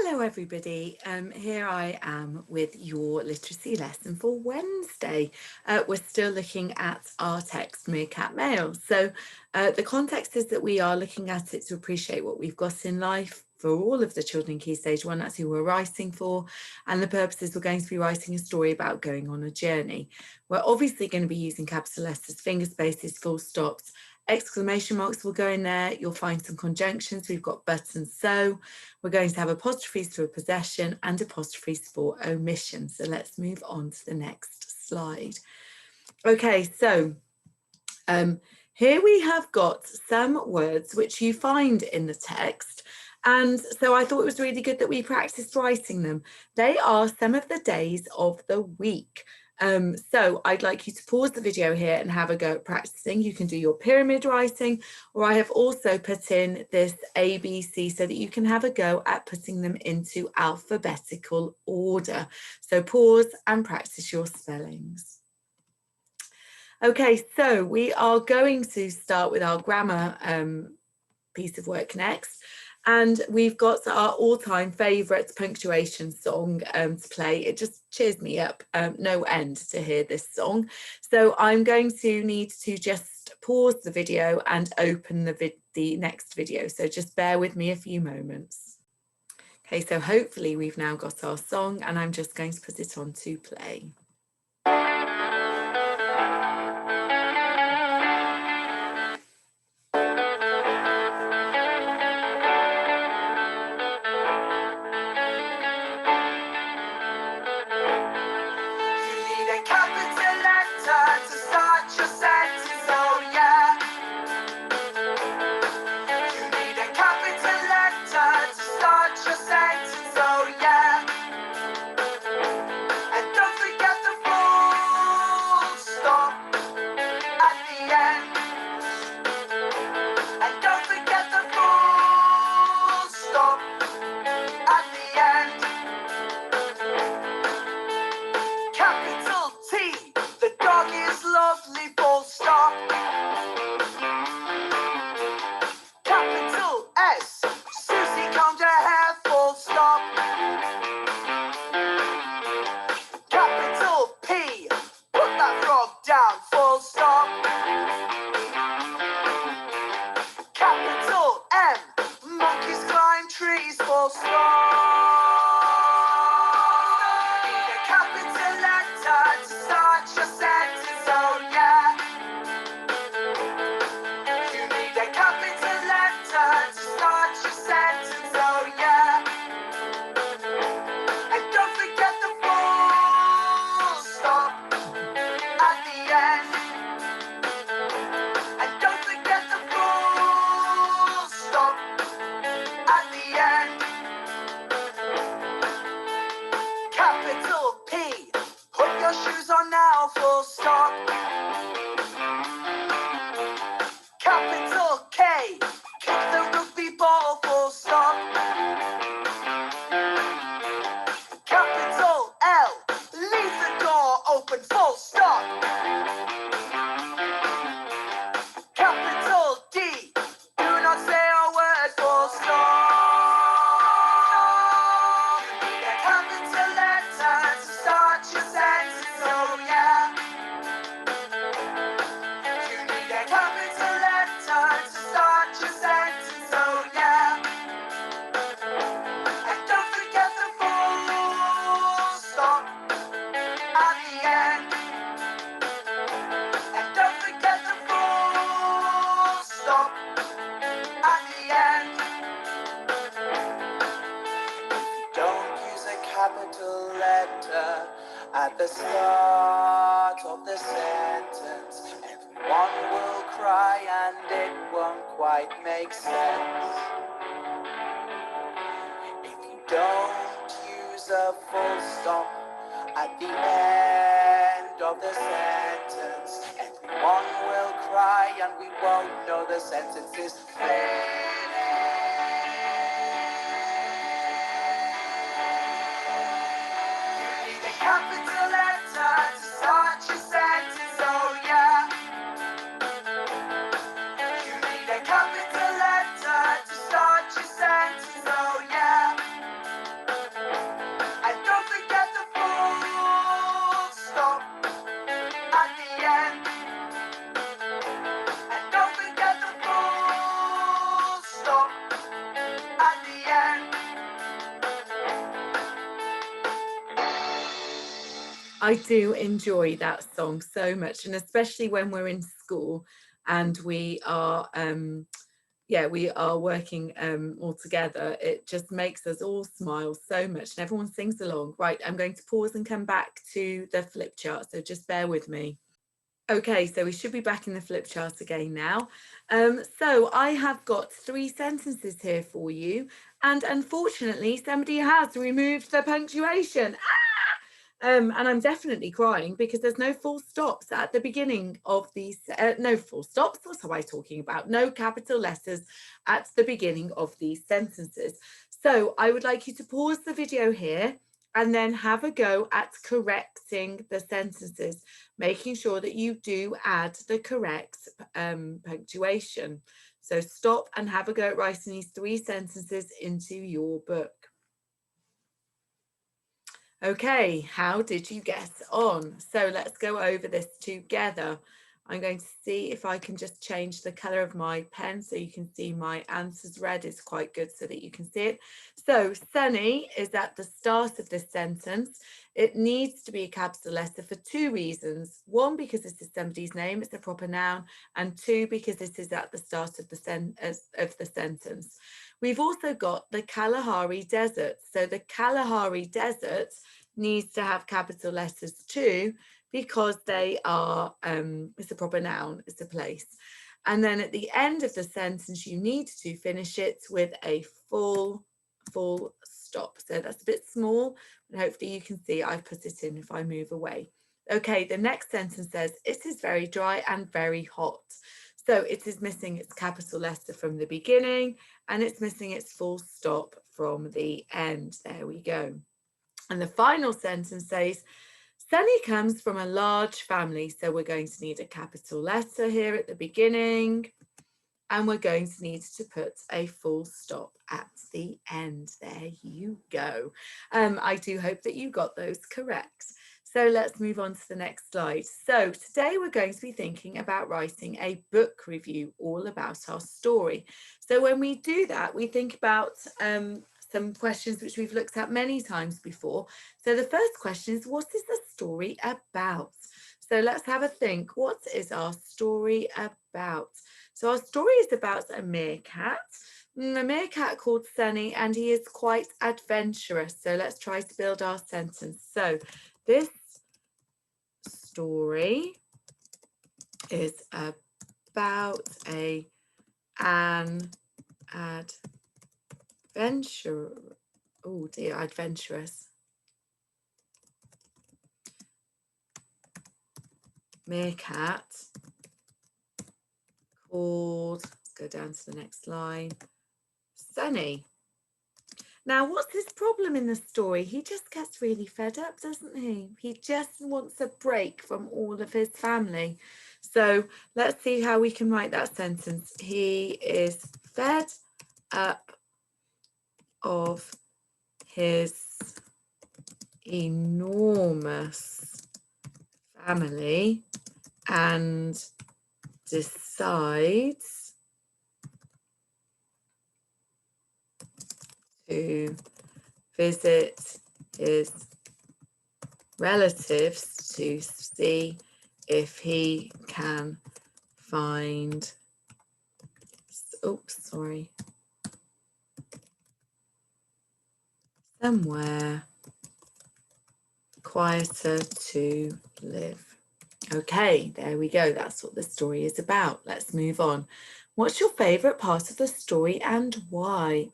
Hello everybody, here I am with your literacy lesson for Wednesday. We're still looking at our text Meerkat Male. So the context is that we are looking at it to appreciate what we've got in life for all of the children in Key Stage 1, that's who we're writing for, and the purpose is we're going to be writing a story about going on a journey. We're obviously going to be using capital letters, finger spaces, full stops, exclamation marks will go in there. You'll find some conjunctions. We've got but and so. We're going to have apostrophes for possession and apostrophes for omission. So let's move on to the next slide. Okay, so here we have got some words which you find in the text. And so I thought it was really good that we practiced writing them. They are some of the days of the week. So I'd like you to pause the video here and have a go at practicing. You can do your pyramid writing, or I have also put in this ABC so that you can have a go at putting them into alphabetical order. So pause and practice your spellings. Okay, so we are going to start with our grammar piece of work next. And we've got our all-time favourite punctuation song to play. It just cheers me up, no end, to hear this song. So I'm going to need to just pause the video and open the next video. So just bear with me a few moments. Okay, so hopefully we've now got our song and I'm just going to put it on to play. At the start of the sentence, everyone will cry and it won't quite make sense. If you don't use a full stop at the end of the sentence, everyone will cry and we won't know the sentence is finished. Capital letter to start your sentence, oh yeah. You need a capital letter to start your sentence, oh yeah. I do enjoy that song so much, and especially when we're in school and we are working all together. It just makes us all smile so much, and everyone sings along. Right, I'm going to pause and come back to the flip chart, so just bear with me. Okay, so we should be back in the flip chart again now. So I have got 3 sentences here for you, and unfortunately somebody has removed the punctuation. And I'm definitely crying because there's no full stops at the beginning of these, no full stops, what am I talking about? No capital letters at the beginning of these sentences. So I would like you to pause the video here and then have a go at correcting the sentences, making sure that you do add the correct punctuation. So stop and have a go at writing these 3 sentences into your book. Okay, how did you get on? So let's go over this together. I'm going to see if I can just change the color of my pen so you can see my answers. Red is quite good so that you can see it. So sunny is at the start of this sentence. It needs to be a capital letter for 2 reasons. 1, because this is somebody's name, it's a proper noun, and 2, because this is at the start of the sentence. We've also got the Kalahari Desert. So the Kalahari Desert needs to have capital letters too, because they are, it's a proper noun, it's a place. And then at the end of the sentence, you need to finish it with a full stop. So that's a bit small, but hopefully you can see I've put it in if I move away. Okay, the next sentence says, it is very dry and very hot. So it is missing its capital letter from the beginning and it's missing its full stop from the end. There we go. And the final sentence says, Sunny comes from a large family. So we're going to need a capital letter here at the beginning. And we're going to need to put a full stop at the end. There you go. I do hope that you got those correct. So let's move on to the next slide. So today we're going to be thinking about writing a book review all about our story. So when we do that, we think about some questions which we've looked at many times before. So the first question is, what is the story about? So let's have a think. What is our story about? So our story is about a meerkat called Sunny, and he is quite adventurous. So let's try to build our sentence. So this story is about an adventure. Oh dear, adventurous meerkat called, let's go down to the next line, Sunny. Now, what's his problem in the story? He just gets really fed up, doesn't he? He just wants a break from all of his family. So let's see how we can write that sentence. He is fed up of his enormous family and decides to visit his relatives to see if he can find, somewhere quieter to live. Okay, there we go. That's what the story is about. Let's move on. What's your favourite part of the story and why?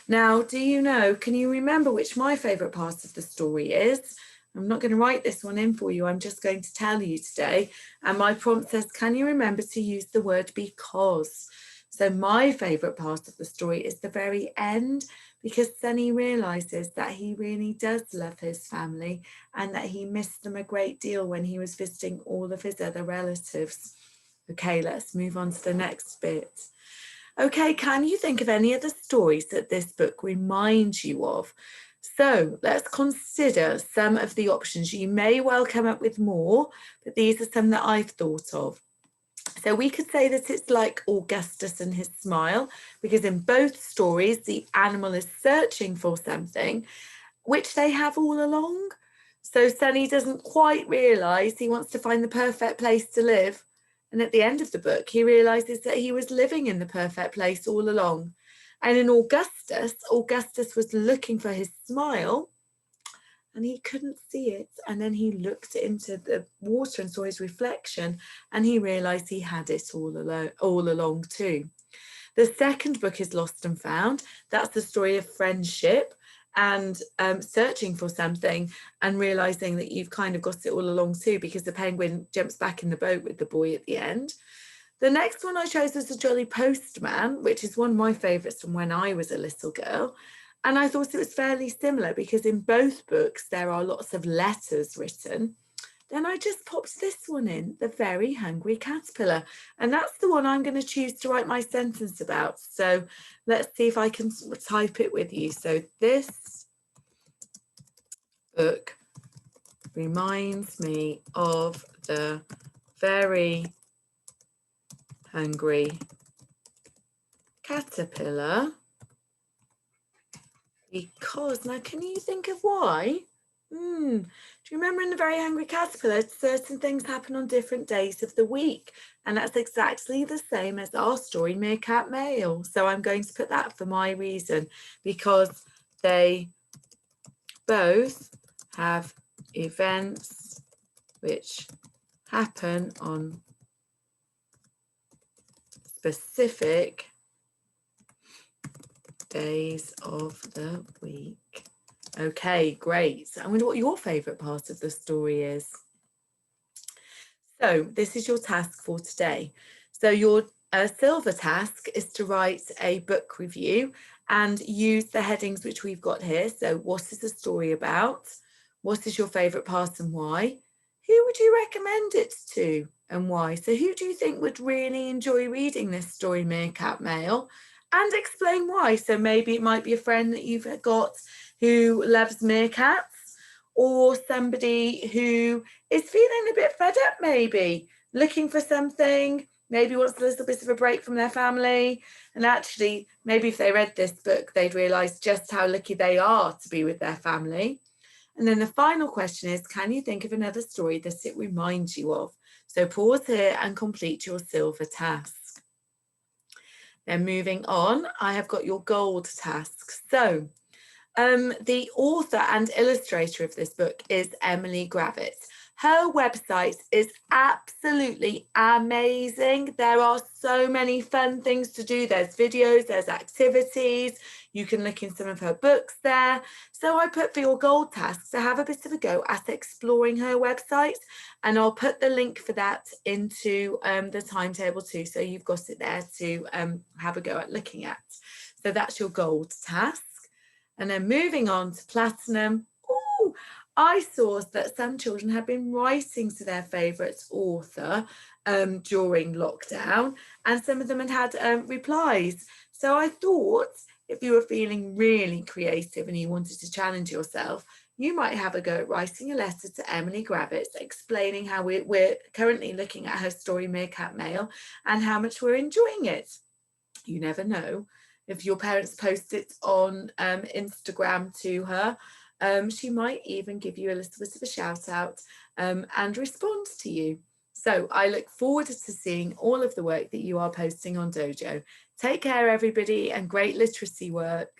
Now, do you know, can you remember which my favourite part of the story is? I'm not going to write this one in for you. I'm just going to tell you today. And my prompt says, can you remember to use the word because? So my favourite part of the story is the very end, because Sunny realises that he really does love his family and that he missed them a great deal when he was visiting all of his other relatives. Okay, let's move on to the next bit. Okay, can you think of any other stories that this book reminds you of? So let's consider some of the options. You may well come up with more, but these are some that I've thought of. So we could say that it's like Augustus and his smile, because in both stories, the animal is searching for something which they have all along. So Sunny doesn't quite realise he wants to find the perfect place to live. And at the end of the book, he realises that he was living in the perfect place all along. And in Augustus, Augustus was looking for his smile and he couldn't see it. And then he looked into the water and saw his reflection and he realised he had it all along too. The second book is Lost and Found. That's the story of friendship and searching for something and realising that you've kind of got it all along too, because the penguin jumps back in the boat with the boy at the end. The next one I chose was The Jolly Postman, which is one of my favourites from when I was a little girl. And I thought it was fairly similar because in both books there are lots of letters written. Then I just popped this one in, The Very Hungry Caterpillar. And that's the one I'm going to choose to write my sentence about. So let's see if I can type it with you. So this book reminds me of the very hungry caterpillar because, now can you think of why? Do you remember in The Very Hungry Caterpillar, certain things happen on different days of the week, and that's exactly the same as our story Meerkat Mail. So I'm going to put that for my reason, because they both have events which happen on specific days of the week. Okay, great. So I wonder what your favourite part of the story is. So this is your task for today. So your silver task is to write a book review and use the headings which we've got here. So what is the story about? What is your favourite part and why? Who would you recommend it to and why? So who do you think would really enjoy reading this story, Meerkat Mail? And explain why. So maybe it might be a friend that you've got who loves meerkats, or somebody who is feeling a bit fed up, maybe looking for something, maybe wants a little bit of a break from their family. And actually, maybe if they read this book, they'd realise just how lucky they are to be with their family. And then the final question is, can you think of another story that it reminds you of? So pause here and complete your silver task. Then moving on, I have got your gold task. So the author and illustrator of this book is Emily Gravitz. Her website is absolutely amazing. There are so many fun things to do. There's videos, there's activities. You can look in some of her books there. So I put for your gold task to have a bit of a go at exploring her website. And I'll put the link for that into the timetable too. So you've got it there to have a go at looking at. So that's your gold task. And then moving on to platinum. Oh, I saw that some children had been writing to their favourite author during lockdown, and some of them had replies. So I thought if you were feeling really creative and you wanted to challenge yourself, you might have a go at writing a letter to Emily Gravitz explaining how we're currently looking at her story Meerkat Mail and how much we're enjoying it. You never know. If your parents post it on Instagram to her, she might even give you a little bit of a shout out and respond to you. So I look forward to seeing all of the work that you are posting on Dojo. Take care, everybody, and great literacy work.